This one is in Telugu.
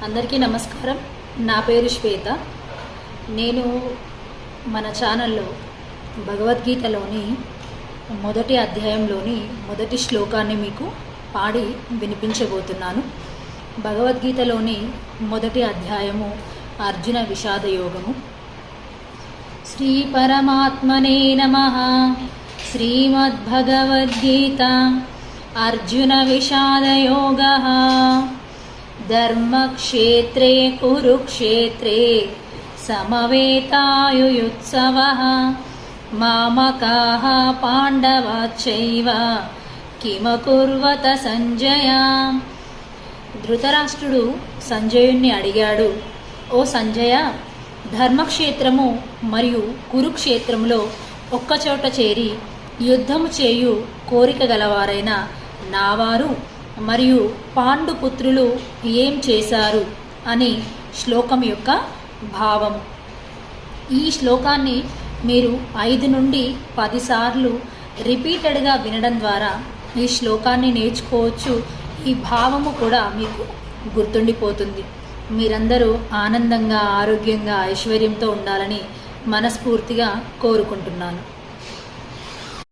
అందరికీ నమస్కారం. నా పేరు శ్వేత. నేను మన ఛానల్లో భగవద్గీతలోని మొదటి అధ్యాయంలోని మొదటి శ్లోకాన్ని మీకు పాడి వినిపించబోతున్నాను. భగవద్గీతలోని మొదటి అధ్యాయము అర్జున విషాద యోగము. శ్రీ పరమాత్మనే నమః. శ్రీమద్భగవద్గీత అర్జున విషాద యోగః. ధర్మక్షేత్రే కురుక్షేత్రే సమవేతాయుయుత్సవః. మామకాః పాండవాశ్చైవ కిమకుర్వత సంజయ. ధృతరాష్ట్రుడు సంజయుణ్ణి అడిగాడు, ఓ సంజయ, ధర్మక్షేత్రము మరియు కురుక్షేత్రములో ఒక్కచోట చేరి యుద్ధము చేయు కోరిక గలవారైన నావారు మరియు పాండుపుత్రులు ఏం చేశారు అని శ్లోకం యొక్క భావము. ఈ శ్లోకాన్ని మీరు 5 నుండి 10 సార్లు రిపీటెడ్గా వినడం ద్వారా ఈ శ్లోకాన్ని నేర్చుకోవచ్చు. ఈ భావము కూడా మీకు గుర్తుండిపోతుంది. మీరందరూ ఆనందంగా, ఆరోగ్యంగా, ఐశ్వర్యంతో ఉండాలని మనస్ఫూర్తిగా కోరుకుంటున్నాను.